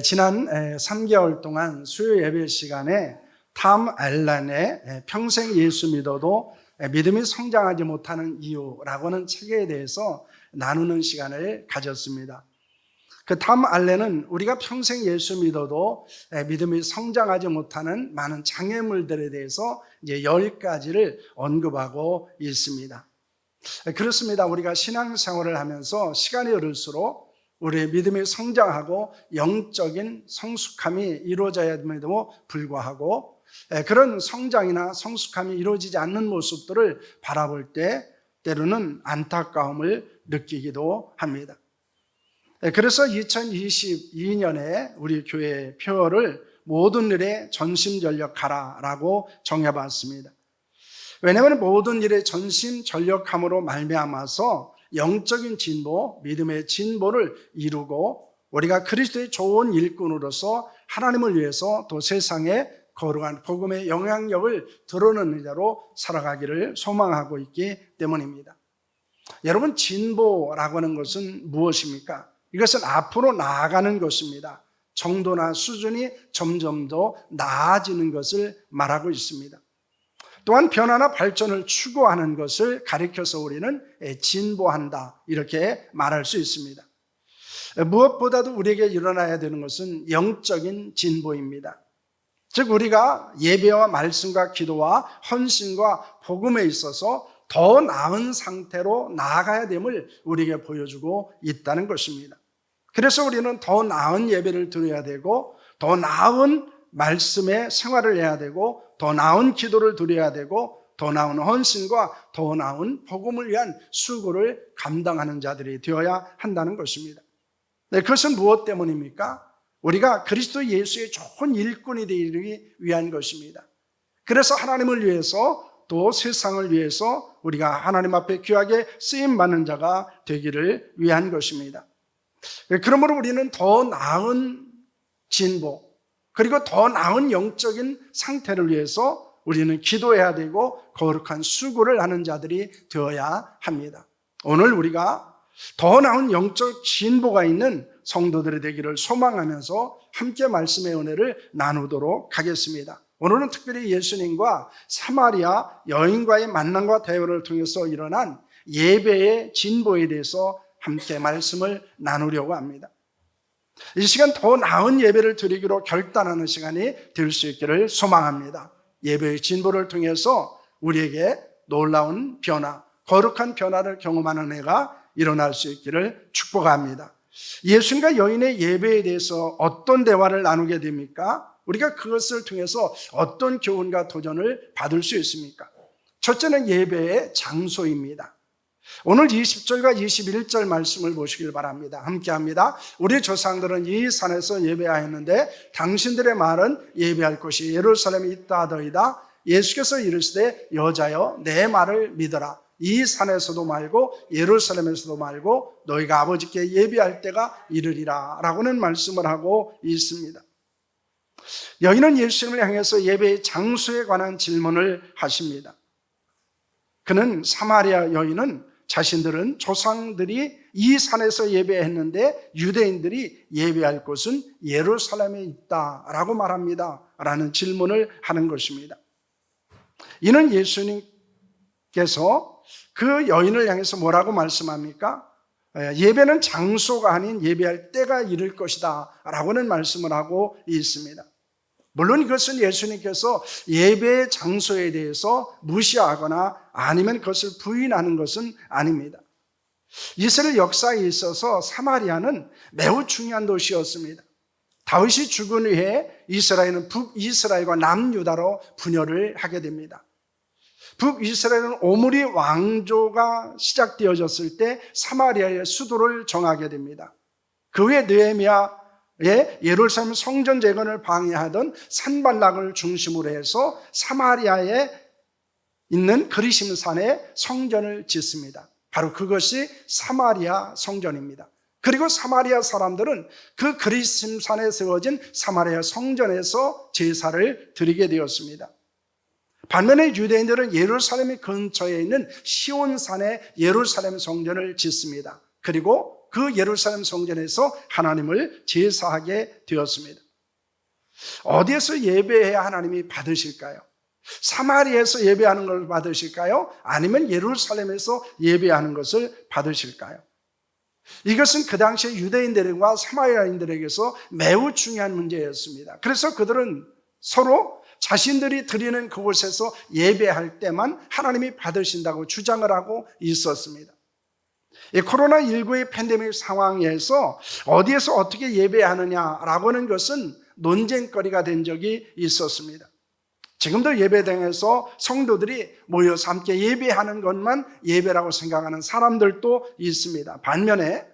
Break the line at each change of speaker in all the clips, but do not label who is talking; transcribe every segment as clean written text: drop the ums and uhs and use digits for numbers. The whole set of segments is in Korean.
지난 3개월 동안 수요 예배 시간에 탐 알란의 평생 예수 믿어도 믿음이 성장하지 못하는 이유라고는 책에 대해서 나누는 시간을 가졌습니다. 그 탐 알렌은 우리가 평생 예수 믿어도 믿음이 성장하지 못하는 많은 장애물들에 대해서 이제 10가지를 언급하고 있습니다. 그렇습니다. 우리가 신앙생활을 하면서 시간이 흐를수록 우리의 믿음이 성장하고 영적인 성숙함이 이루어져야 됨에도 불구하고 그런 성장이나 성숙함이 이루어지지 않는 모습들을 바라볼 때 때로는 안타까움을 느끼기도 합니다. 그래서 2022년에 우리 교회 표어를 모든 일에 전심전력하라라고 정해봤습니다. 왜냐하면 모든 일에 전심전력함으로 말미암아서 영적인 진보, 믿음의 진보를 이루고 우리가 그리스도의 좋은 일꾼으로서 하나님을 위해서 또 세상에 거룩한 복음의 영향력을 드러내는 자로 살아가기를 소망하고 있기 때문입니다. 여러분, 진보라고 하는 것은 무엇입니까? 이것은 앞으로 나아가는 것입니다. 정도나 수준이 점점 더 나아지는 것을 말하고 있습니다. 또한 변화나 발전을 추구하는 것을 가리켜서 우리는 진보한다 이렇게 말할 수 있습니다. 무엇보다도 우리에게 일어나야 되는 것은 영적인 진보입니다. 즉 우리가 예배와 말씀과 기도와 헌신과 복음에 있어서 더 나은 상태로 나아가야 됨을 우리에게 보여주고 있다는 것입니다. 그래서 우리는 더 나은 예배를 드려야 되고 더 나은 말씀의 생활을 해야 되고 더 나은 기도를 드려야 되고 더 나은 헌신과 더 나은 복음을 위한 수고를 감당하는 자들이 되어야 한다는 것입니다. 네, 그것은 무엇 때문입니까? 우리가 그리스도 예수의 좋은 일꾼이 되기 위한 것입니다. 그래서 하나님을 위해서 또 세상을 위해서 우리가 하나님 앞에 귀하게 쓰임받는 자가 되기를 위한 것입니다. 그러므로 우리는 더 나은 진보 그리고 더 나은 영적인 상태를 위해서 우리는 기도해야 되고 거룩한 수고를 하는 자들이 되어야 합니다. 오늘 우리가 더 나은 영적 진보가 있는 성도들이 되기를 소망하면서 함께 말씀의 은혜를 나누도록 하겠습니다. 오늘은 특별히 예수님과 사마리아 여인과의 만남과 대화를 통해서 일어난 예배의 진보에 대해서 함께 말씀을 나누려고 합니다. 이 시간 더 나은 예배를 드리기로 결단하는 시간이 될 수 있기를 소망합니다. 예배의 진보를 통해서 우리에게 놀라운 변화, 거룩한 변화를 경험하는 해가 일어날 수 있기를 축복합니다. 예수님과 여인의 예배에 대해서 어떤 대화를 나누게 됩니까? 우리가 그것을 통해서 어떤 교훈과 도전을 받을 수 있습니까? 첫째는 예배의 장소입니다. 오늘 20절과 21절 말씀을 보시길 바랍니다. 함께 합니다. 우리 조상들은 이 산에서 예배하였는데 당신들의 말은 예배할 곳이 예루살렘에 있다 하더이다. 예수께서 이르시되 여자여 내 말을 믿어라. 이 산에서도 말고 예루살렘에서도 말고 너희가 아버지께 예배할 때가 이르리라 라고는 말씀을 하고 있습니다. 여인은 예수님을 향해서 예배의 장소에 관한 질문을 하십니다. 그는 사마리아 여인은 자신들은 조상들이 이 산에서 예배했는데 유대인들이 예배할 곳은 예루살렘에 있다라고 말합니다 라는 질문을 하는 것입니다. 이는 예수님께서 그 여인을 향해서 뭐라고 말씀합니까? 예배는 장소가 아닌 예배할 때가 이를 것이다 라고는 말씀을 하고 있습니다. 물론 이것은 예수님께서 예배의 장소에 대해서 무시하거나 아니면 그것을 부인하는 것은 아닙니다. 이스라엘 역사에 있어서 사마리아는 매우 중요한 도시였습니다. 다윗이 죽은 후에 이스라엘은 북이스라엘과 남유다로 분열을 하게 됩니다. 북이스라엘은 오므리 왕조가 시작되어졌을 때 사마리아의 수도를 정하게 됩니다. 그 후에 느헤미야 예루살렘 성전 재건을 방해하던 산발락을 중심으로 해서 사마리아에 있는 그리심산에 성전을 짓습니다. 바로 그것이 사마리아 성전입니다. 그리고 사마리아 사람들은 그 그리심산에 세워진 사마리아 성전에서 제사를 드리게 되었습니다. 반면에 유대인들은 예루살렘 근처에 있는 시온산에 예루살렘 성전을 짓습니다. 그리고 그 예루살렘 성전에서 하나님을 제사하게 되었습니다. 어디에서 예배해야 하나님이 받으실까요? 사마리아에서 예배하는 걸 받으실까요? 아니면 예루살렘에서 예배하는 것을 받으실까요? 이것은 그 당시에 유대인들과 사마리아인들에게서 매우 중요한 문제였습니다. 그래서 그들은 서로 자신들이 드리는 그곳에서 예배할 때만 하나님이 받으신다고 주장을 하고 있었습니다. 이 코로나19의 팬데믹 상황에서 어디에서 어떻게 예배하느냐라고 하는 것은 논쟁거리가 된 적이 있었습니다. 지금도 예배당에서 성도들이 모여서 함께 예배하는 것만 예배라고 생각하는 사람들도 있습니다. 반면에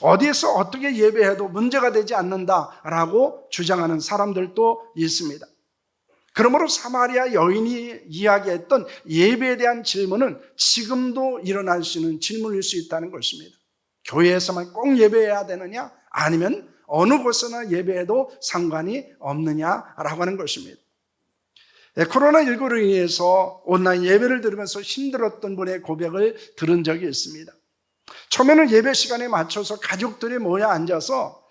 어디에서 어떻게 예배해도 문제가 되지 않는다라고 주장하는 사람들도 있습니다. 그러므로 사마리아 여인이 이야기했던 예배에 대한 질문은 지금도 일어날 수 있는 질문일 수 있다는 것입니다. 교회에서만 꼭 예배해야 되느냐? 아니면 어느 곳에나 예배해도 상관이 없느냐라고 하는 것입니다. 코로나19로 인해서 온라인 예배를 들으면서 힘들었던 분의 고백을 들은 적이 있습니다. 처음에는 예배 시간에 맞춰서 가족들이 모여 앉아서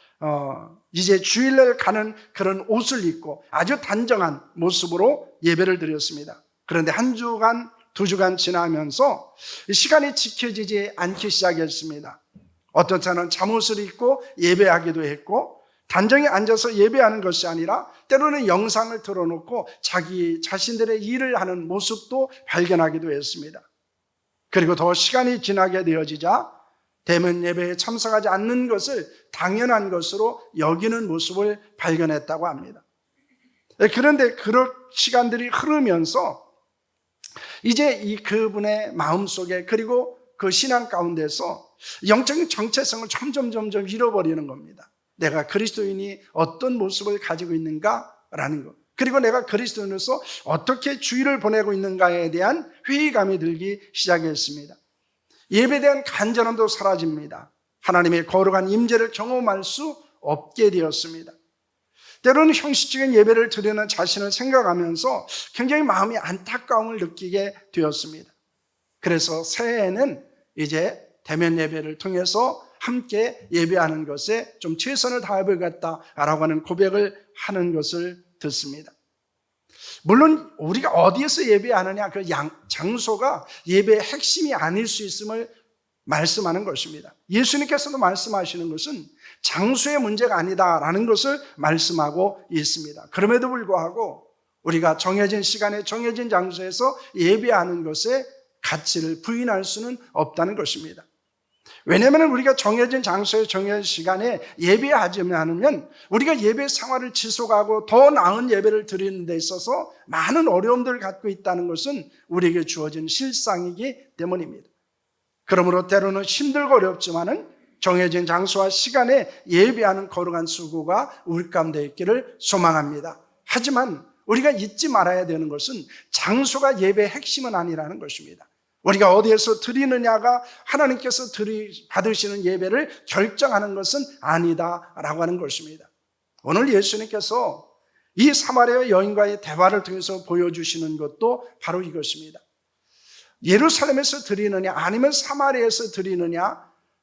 이제 주일날 가는 그런 옷을 입고 아주 단정한 모습으로 예배를 드렸습니다. 그런데 한 주간, 두 주간 지나면서 시간이 지켜지지 않기 시작했습니다. 어떤 차는 잠옷을 입고 예배하기도 했고, 단정히 앉아서 예배하는 것이 아니라 때로는 영상을 틀어놓고 자기 자신들의 일을 하는 모습도 발견하기도 했습니다. 그리고 더 시간이 지나게 되어지자 대면 예배에 참석하지 않는 것을 당연한 것으로 여기는 모습을 발견했다고 합니다. 그런데 그런 시간들이 흐르면서 이제 이 그분의 마음속에 그리고 그 신앙 가운데서 영적인 정체성을 점점 잃어버리는 겁니다. 내가 그리스도인이 어떤 모습을 가지고 있는가라는 것, 그리고 내가 그리스도인으로서 어떻게 주일을 보내고 있는가에 대한 회의감이 들기 시작했습니다. 예배에 대한 간절함도 사라집니다. 하나님의 거룩한 임재를 경험할 수 없게 되었습니다. 때로는 형식적인 예배를 드리는 자신을 생각하면서 굉장히 마음이 안타까움을 느끼게 되었습니다. 그래서 새해에는 이제 대면 예배를 통해서 함께 예배하는 것에 좀 최선을 다해보겠다라고 하는 고백을 하는 것을 듣습니다. 물론 우리가 어디에서 예배하느냐, 그 장소가 예배의 핵심이 아닐 수 있음을 말씀하는 것입니다. 예수님께서도 말씀하시는 것은 장소의 문제가 아니다라는 것을 말씀하고 있습니다. 그럼에도 불구하고 우리가 정해진 시간에 정해진 장소에서 예배하는 것에 가치를 부인할 수는 없다는 것입니다. 왜냐하면 우리가 정해진 장소에 정해진 시간에 예배하지 않으면 우리가 예배 생활을 지속하고 더 나은 예배를 드리는 데 있어서 많은 어려움들을 갖고 있다는 것은 우리에게 주어진 실상이기 때문입니다. 그러므로 때로는 힘들고 어렵지만은 정해진 장소와 시간에 예배하는 거룩한 수고가 우리 가운데 있기를 소망합니다. 하지만 우리가 잊지 말아야 되는 것은 장소가 예배의 핵심은 아니라는 것입니다. 우리가 어디에서 드리느냐가 하나님께서 받으시는 예배를 결정하는 것은 아니다라고 하는 것입니다. 오늘 예수님께서 이 사마리아 여인과의 대화를 통해서 보여주시는 것도 바로 이것입니다. 예루살렘에서 드리느냐 아니면 사마리아에서 드리느냐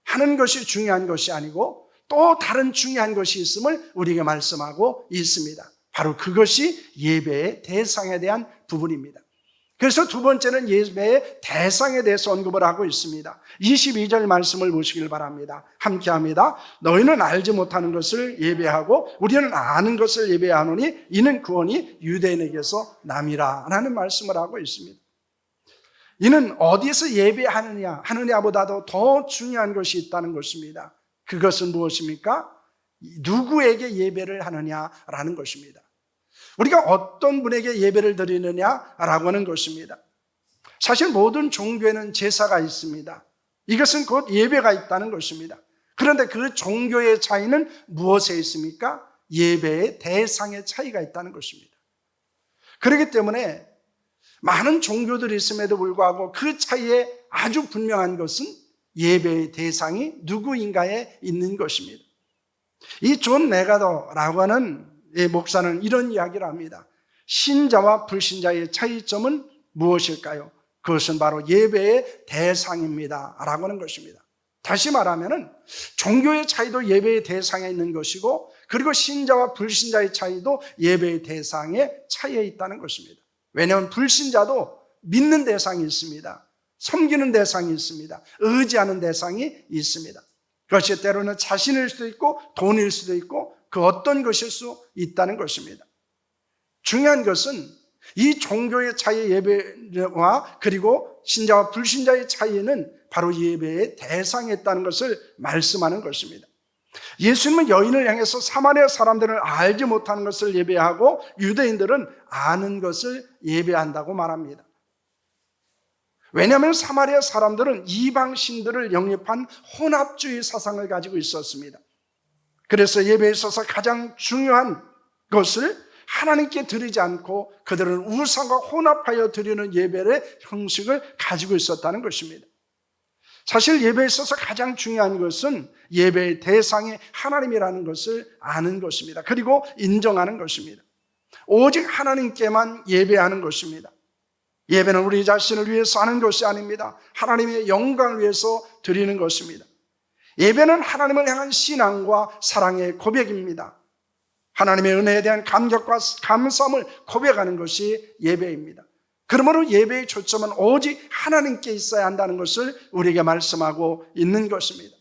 하는 것이 중요한 것이 아니고 또 다른 중요한 것이 있음을 우리에게 말씀하고 있습니다. 바로 그것이 예배의 대상에 대한 부분입니다. 그래서 두 번째는 예배의 대상에 대해서 언급을 하고 있습니다. 22절 말씀을 보시길 바랍니다. 함께 합니다. 너희는 알지 못하는 것을 예배하고 우리는 아는 것을 예배하노니 이는 구원이 유대인에게서 남이라 라는 말씀을 하고 있습니다. 이는 어디에서 하느냐보다도 더 중요한 것이 있다는 것입니다. 그것은 무엇입니까? 누구에게 예배를 하느냐라는 것입니다. 우리가 어떤 분에게 예배를 드리느냐라고 하는 것입니다. 사실 모든 종교에는 제사가 있습니다. 이것은 곧 예배가 있다는 것입니다. 그런데 그 종교의 차이는 무엇에 있습니까? 예배의 대상의 차이가 있다는 것입니다. 그렇기 때문에 많은 종교들이 있음에도 불구하고 그 차이에 아주 분명한 것은 예배의 대상이 누구인가에 있는 것입니다. 이 존 메가더라고 하는 목사는 이런 이야기를 합니다. 신자와 불신자의 차이점은 무엇일까요? 그것은 바로 예배의 대상입니다 라고 하는 것입니다. 다시 말하면은 종교의 차이도 예배의 대상에 있는 것이고, 그리고 신자와 불신자의 차이도 예배의 대상에 차이에 있다는 것입니다. 왜냐하면 불신자도 믿는 대상이 있습니다. 섬기는 대상이 있습니다. 의지하는 대상이 있습니다. 그것이 때로는 자신일 수도 있고 돈일 수도 있고 그 어떤 것일 수 있다는 것입니다. 중요한 것은 이 종교의 차이의 예배와 그리고 신자와 불신자의 차이는 바로 예배의 대상에 있다는 것을 말씀하는 것입니다. 예수님은 여인을 향해서 사마리아 사람들은 알지 못하는 것을 예배하고 유대인들은 아는 것을 예배한다고 말합니다. 왜냐하면 사마리아 사람들은 이방 신들을 영입한 혼합주의 사상을 가지고 있었습니다. 그래서 예배에 있어서 가장 중요한 것을 하나님께 드리지 않고 그들은 우상과 혼합하여 드리는 예배의 형식을 가지고 있었다는 것입니다. 사실 예배에 있어서 가장 중요한 것은 예배의 대상이 하나님이라는 것을 아는 것입니다. 그리고 인정하는 것입니다. 오직 하나님께만 예배하는 것입니다. 예배는 우리 자신을 위해서 하는 것이 아닙니다. 하나님의 영광을 위해서 드리는 것입니다. 예배는 하나님을 향한 신앙과 사랑의 고백입니다. 하나님의 은혜에 대한 감격과 감사함을 고백하는 것이 예배입니다. 그러므로 예배의 초점은 오직 하나님께 있어야 한다는 것을 우리에게 말씀하고 있는 것입니다.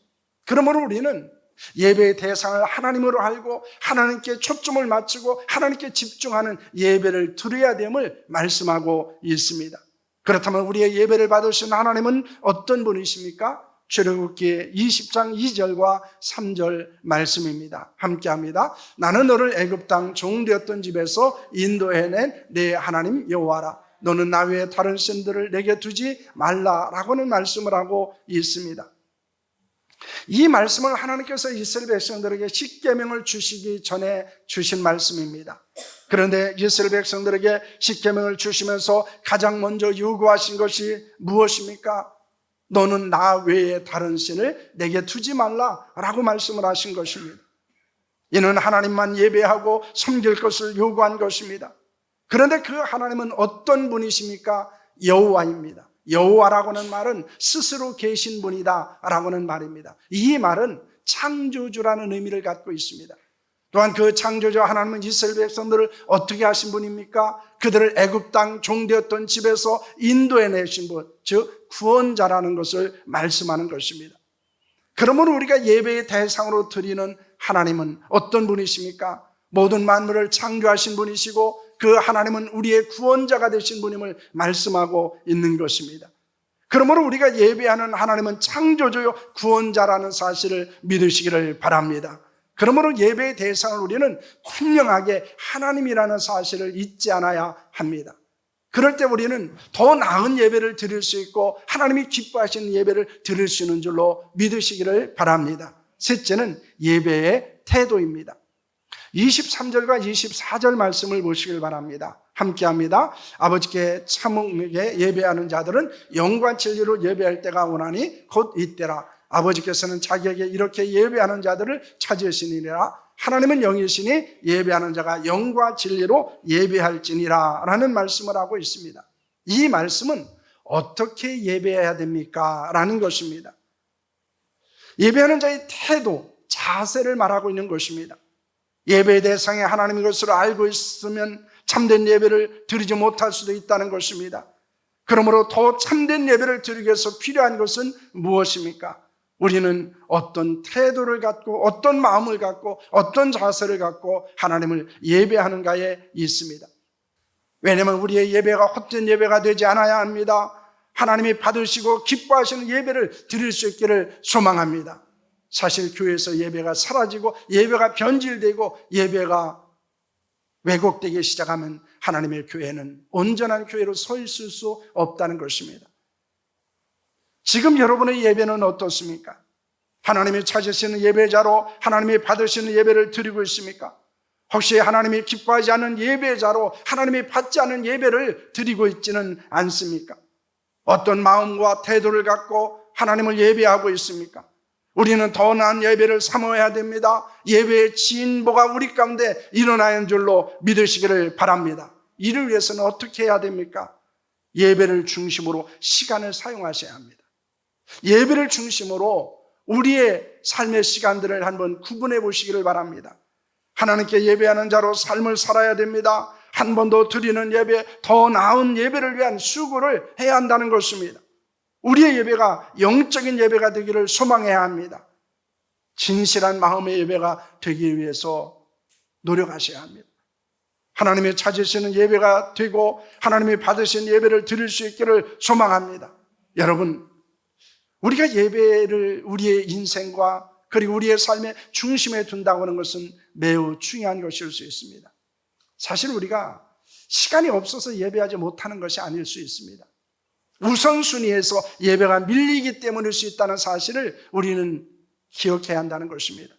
그러므로 우리는 예배의 대상을 하나님으로 알고 하나님께 초점을 맞추고 하나님께 집중하는 예배를 드려야 됨을 말씀하고 있습니다. 그렇다면 우리의 예배를 받으신 하나님은 어떤 분이십니까? 출애굽기 20장 2절과 3절 말씀입니다. 함께합니다. 나는 너를 애굽 땅 종되었던 집에서 인도해낸 내 하나님 여호와라. 너는 나 외에 다른 신들을 내게 두지 말라라고는 말씀을 하고 있습니다. 이 말씀을 하나님께서 이스라엘 백성들에게 십계명을 주시기 전에 주신 말씀입니다. 그런데 이스라엘 백성들에게 십계명을 주시면서 가장 먼저 요구하신 것이 무엇입니까? 너는 나 외에 다른 신을 내게 두지 말라라고 말씀을 하신 것입니다. 이는 하나님만 예배하고 섬길 것을 요구한 것입니다. 그런데 그 하나님은 어떤 분이십니까? 여호와입니다. 여호와라고는 말은 스스로 계신 분이다 라고는 말입니다. 이 말은 창조주라는 의미를 갖고 있습니다. 또한 그 창조주 하나님은 이스라엘 백성들을 어떻게 하신 분입니까? 그들을 애굽 땅 종되었던 집에서 인도해내신 분, 즉 구원자라는 것을 말씀하는 것입니다. 그러므로 우리가 예배의 대상으로 드리는 하나님은 어떤 분이십니까? 모든 만물을 창조하신 분이시고 그 하나님은 우리의 구원자가 되신 분임을 말씀하고 있는 것입니다. 그러므로 우리가 예배하는 하나님은 창조주요 구원자라는 사실을 믿으시기를 바랍니다. 그러므로 예배의 대상을 우리는 분명하게 하나님이라는 사실을 잊지 않아야 합니다. 그럴 때 우리는 더 나은 예배를 드릴 수 있고 하나님이 기뻐하시는 예배를 드릴 수 있는 줄로 믿으시기를 바랍니다. 셋째는 예배의 태도입니다. 23절과 24절 말씀을 보시길 바랍니다. 함께합니다. 아버지께 참으게 예배하는 자들은 영과 진리로 예배할 때가 오나니 곧 이때라. 아버지께서는 자기에게 이렇게 예배하는 자들을 찾으시니라. 하나님은 영이시니 예배하는 자가 영과 진리로 예배할지니라 라는 말씀을 하고 있습니다. 이 말씀은 어떻게 예배해야 됩니까? 라는 것입니다. 예배하는 자의 태도, 자세를 말하고 있는 것입니다. 예배의 대상이 하나님인 것을 알고 있으면 참된 예배를 드리지 못할 수도 있다는 것입니다. 그러므로 더 참된 예배를 드리기 위해서 필요한 것은 무엇입니까? 우리는 어떤 태도를 갖고 어떤 마음을 갖고 어떤 자세를 갖고 하나님을 예배하는가에 있습니다. 왜냐하면 우리의 예배가 헛된 예배가 되지 않아야 합니다. 하나님이 받으시고 기뻐하시는 예배를 드릴 수 있기를 소망합니다. 사실 교회에서 예배가 사라지고 예배가 변질되고 예배가 왜곡되기 시작하면 하나님의 교회는 온전한 교회로 서 있을 수 없다는 것입니다. 지금 여러분의 예배는 어떻습니까? 하나님이 찾으시는 예배자로 하나님이 받으시는 예배를 드리고 있습니까? 혹시 하나님이 기뻐하지 않는 예배자로 하나님이 받지 않는 예배를 드리고 있지는 않습니까? 어떤 마음과 태도를 갖고 하나님을 예배하고 있습니까? 우리는 더 나은 예배를 사모해야 됩니다. 예배의 진보가 우리 가운데 일어나는 줄로 믿으시기를 바랍니다. 이를 위해서는 어떻게 해야 됩니까? 예배를 중심으로 시간을 사용하셔야 합니다. 예배를 중심으로 우리의 삶의 시간들을 한번 구분해 보시기를 바랍니다. 하나님께 예배하는 자로 삶을 살아야 됩니다. 한 번 더 드리는 예배, 더 나은 예배를 위한 수고를 해야 한다는 것입니다. 우리의 예배가 영적인 예배가 되기를 소망해야 합니다. 진실한 마음의 예배가 되기 위해서 노력하셔야 합니다. 하나님이 찾으시는 예배가 되고 하나님이 받으신 예배를 드릴 수 있기를 소망합니다. 여러분, 우리가 예배를 우리의 인생과 그리고 우리의 삶의 중심에 둔다고 하는 것은 매우 중요한 것일 수 있습니다. 사실 우리가 시간이 없어서 예배하지 못하는 것이 아닐 수 있습니다. 우선순위에서 예배가 밀리기 때문일 수 있다는 사실을 우리는 기억해야 한다는 것입니다.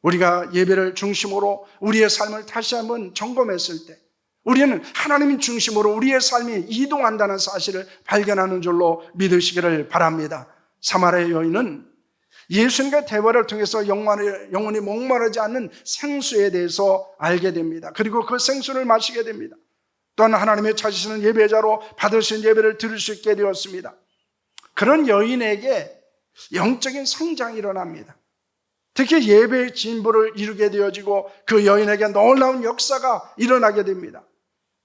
우리가 예배를 중심으로 우리의 삶을 다시 한번 점검했을 때 우리는 하나님 중심으로 우리의 삶이 이동한다는 사실을 발견하는 줄로 믿으시기를 바랍니다. 사마리아 여인은 예수님과 대화를 통해서 영원히 목마르지 않는 생수에 대해서 알게 됩니다. 그리고 그 생수를 마시게 됩니다. 또한 하나님의 찾으시는 예배자로 받으신 예배를 들을 수 있게 되었습니다. 그런 여인에게 영적인 성장이 일어납니다. 특히 예배의 진보를 이루게 되어지고 그 여인에게 놀라운 역사가 일어나게 됩니다.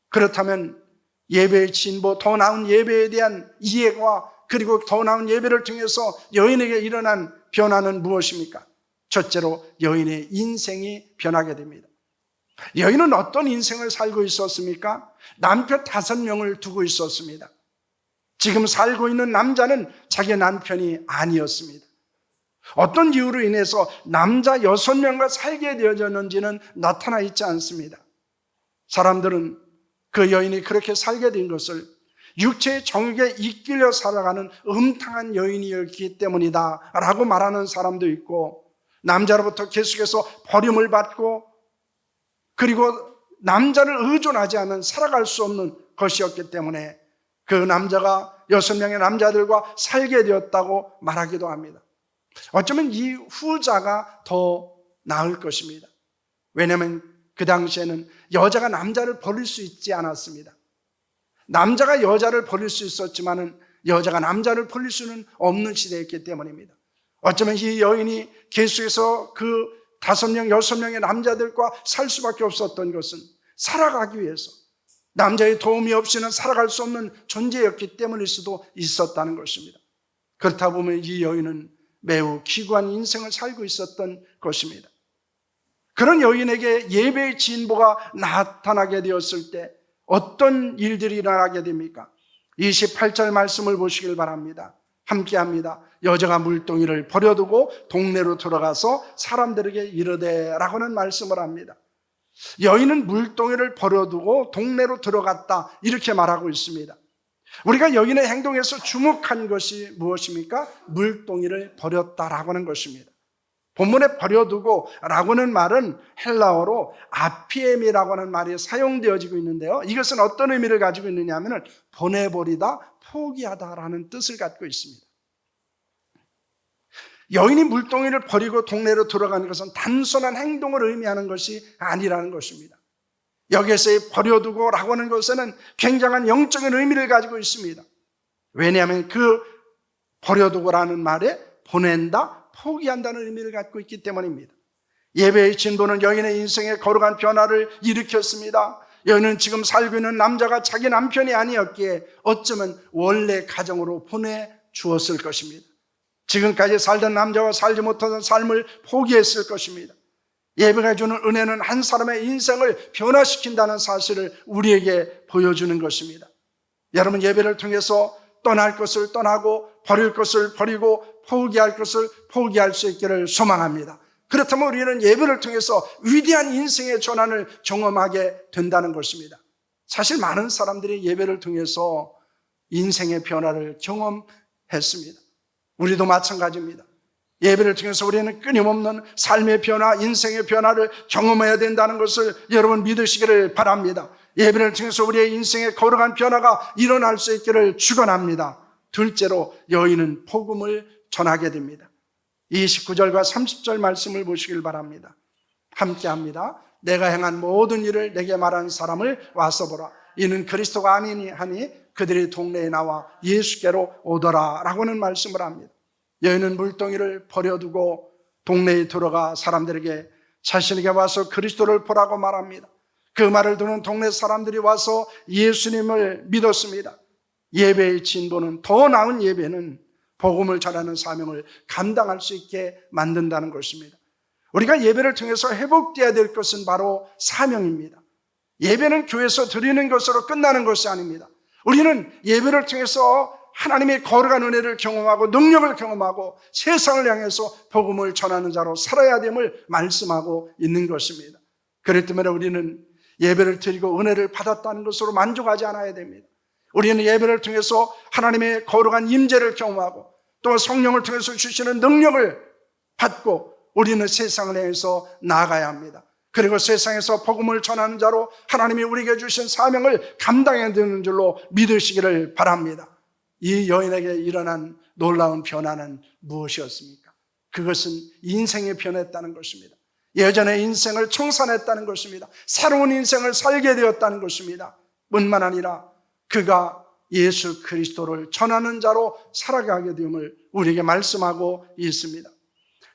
그렇다면 예배의 진보, 더 나은 예배에 대한 이해와 그리고 더 나은 예배를 통해서 여인에게 일어난 변화는 무엇입니까? 첫째로 여인의 인생이 변하게 됩니다. 여인은 어떤 인생을 살고 있었습니까? 남편 5명을 두고 있었습니다. 지금 살고 있는 남자는 자기 남편이 아니었습니다. 어떤 이유로 인해서 남자 6명과 살게 되어졌는지는 나타나 있지 않습니다. 사람들은 그 여인이 그렇게 살게 된 것을 육체의 정욕에 이끌려 살아가는 음탕한 여인이었기 때문이다 라고 말하는 사람도 있고, 남자로부터 계속해서 버림을 받고 그리고 남자를 의존하지 않은 살아갈 수 없는 것이었기 때문에 그 남자가 6명의 남자들과 살게 되었다고 말하기도 합니다. 어쩌면 이 후자가 더 나을 것입니다. 왜냐하면 그 당시에는 여자가 남자를 버릴 수 있지 않았습니다. 남자가 여자를 버릴 수 있었지만은 여자가 남자를 버릴 수는 없는 시대였기 때문입니다. 어쩌면 이 여인이 계속해서 그 5명, 6명의 남자들과 살 수밖에 없었던 것은 살아가기 위해서 남자의 도움이 없이는 살아갈 수 없는 존재였기 때문일 수도 있었다는 것입니다. 그렇다 보면 이 여인은 매우 기구한 인생을 살고 있었던 것입니다. 그런 여인에게 예배의 진보가 나타나게 되었을 때 어떤 일들이 일어나게 됩니까? 28절 말씀을 보시길 바랍니다. 함께합니다. 여자가 물동이를 버려두고 동네로 들어가서 사람들에게 이르되 라고는 말씀을 합니다. 여인은 물동이를 버려두고 동네로 들어갔다 이렇게 말하고 있습니다. 우리가 여인의 행동에서 주목한 것이 무엇입니까? 물동이를 버렸다라고 하는 것입니다. 본문에 버려두고 라고는 말은 헬라어로 아피엠이라고 하는 말이 사용되어지고 있는데요, 이것은 어떤 의미를 가지고 있느냐 하면 보내버리다, 포기하다라는 뜻을 갖고 있습니다. 여인이 물동이를 버리고 동네로 들어가는 것은 단순한 행동을 의미하는 것이 아니라는 것입니다. 여기에서의 버려두고 라고 하는 것에는 굉장한 영적인 의미를 가지고 있습니다. 왜냐하면 그 버려두고라는 말에 보낸다, 포기한다는 의미를 갖고 있기 때문입니다. 예배의 진보는 여인의 인생에 거룩한 변화를 일으켰습니다. 여인은 지금 살고 있는 남자가 자기 남편이 아니었기에 어쩌면 원래 가정으로 보내주었을 것입니다. 지금까지 살던 남자와 살지 못하던 삶을 포기했을 것입니다. 예배가 주는 은혜는 한 사람의 인생을 변화시킨다는 사실을 우리에게 보여주는 것입니다. 여러분, 예배를 통해서 떠날 것을 떠나고 버릴 것을 버리고 포기할 것을 포기할 수 있기를 소망합니다. 그렇다면 우리는 예배를 통해서 위대한 인생의 전환을 경험하게 된다는 것입니다. 사실 많은 사람들이 예배를 통해서 인생의 변화를 경험했습니다. 우리도 마찬가지입니다. 예배를 통해서 우리는 끊임없는 삶의 변화, 인생의 변화를 경험해야 된다는 것을 여러분 믿으시기를 바랍니다. 예배를 통해서 우리의 인생의 거룩한 변화가 일어날 수 있기를 축원합니다. 둘째로 여인은 복음을 전하게 됩니다. 29절과 30절 말씀을 보시길 바랍니다. 함께합니다. 내가 행한 모든 일을 내게 말한 사람을 와서 보라. 이는 그리스도가 아니니 하니 그들이 동네에 나와 예수께로 오더라 라고는 말씀을 합니다. 여인은 물동이를 버려두고 동네에 들어가 사람들에게 자신에게 와서 그리스도를 보라고 말합니다. 그 말을 듣는 동네 사람들이 와서 예수님을 믿었습니다. 예배의 진보는, 더 나은 예배는 복음을 전하는 사명을 감당할 수 있게 만든다는 것입니다. 우리가 예배를 통해서 회복되어야 될 것은 바로 사명입니다. 예배는 교회에서 드리는 것으로 끝나는 것이 아닙니다. 우리는 예배를 통해서 하나님의 거룩한 은혜를 경험하고 능력을 경험하고 세상을 향해서 복음을 전하는 자로 살아야 됨을 말씀하고 있는 것입니다. 그렇기 때문에 우리는 예배를 드리고 은혜를 받았다는 것으로 만족하지 않아야 됩니다. 우리는 예배를 통해서 하나님의 거룩한 임재를 경험하고 또 성령을 통해서 주시는 능력을 받고 우리는 세상을 향해서 나아가야 합니다. 그리고 세상에서 복음을 전하는 자로 하나님이 우리에게 주신 사명을 감당해야 되는 줄로 믿으시기를 바랍니다. 이 여인에게 일어난 놀라운 변화는 무엇이었습니까? 그것은 인생이 변했다는 것입니다. 예전의 인생을 청산했다는 것입니다. 새로운 인생을 살게 되었다는 것입니다. 뿐만 아니라 그가 예수 그리스도를 전하는 자로 살아가게 됨을 우리에게 말씀하고 있습니다.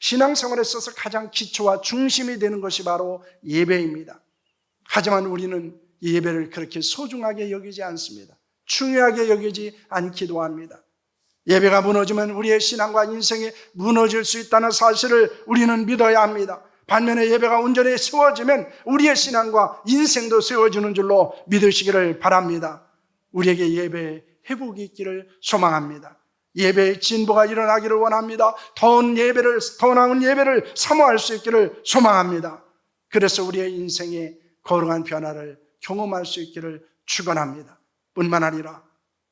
신앙생활에 있어서 가장 기초와 중심이 되는 것이 바로 예배입니다. 하지만 우리는 이 예배를 그렇게 소중하게 여기지 않습니다. 중요하게 여기지 않기도 합니다. 예배가 무너지면 우리의 신앙과 인생이 무너질 수 있다는 사실을 우리는 믿어야 합니다. 반면에 예배가 온전히 세워지면 우리의 신앙과 인생도 세워지는 줄로 믿으시기를 바랍니다. 우리에게 예배의 회복이 있기를 소망합니다. 예배의 진보가 일어나기를 원합니다. 더 나은 예배를 사모할 수 있기를 소망합니다. 그래서 우리의 인생에 거룩한 변화를 경험할 수 있기를 축원합니다. 뿐만 아니라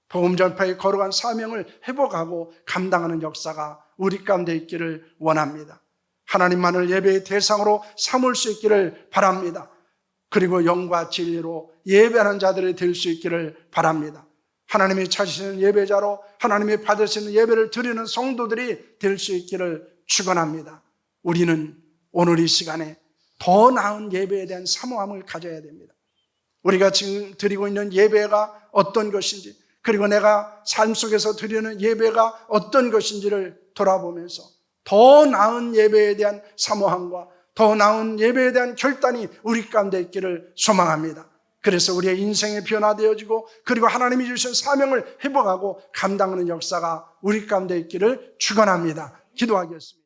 복음 전파의 거룩한 사명을 회복하고 감당하는 역사가 우리 가운데 있기를 원합니다. 하나님만을 예배의 대상으로 삼을 수 있기를 바랍니다. 그리고 영과 진리로 예배하는 자들이 될 수 있기를 바랍니다. 하나님이 찾으시는 예배자로 하나님이 받으시는 예배를 드리는 성도들이 될 수 있기를 축원합니다. 우리는 오늘 이 시간에 더 나은 예배에 대한 사모함을 가져야 됩니다. 우리가 지금 드리고 있는 예배가 어떤 것인지, 그리고 내가 삶 속에서 드리는 예배가 어떤 것인지를 돌아보면서 더 나은 예배에 대한 사모함과 더 나은 예배에 대한 결단이 우리 가운데 있기를 소망합니다. 그래서 우리의 인생이 변화되어지고 그리고 하나님이 주신 사명을 회복하고 감당하는 역사가 우리 가운데 있기를 축원합니다. 기도하겠습니다.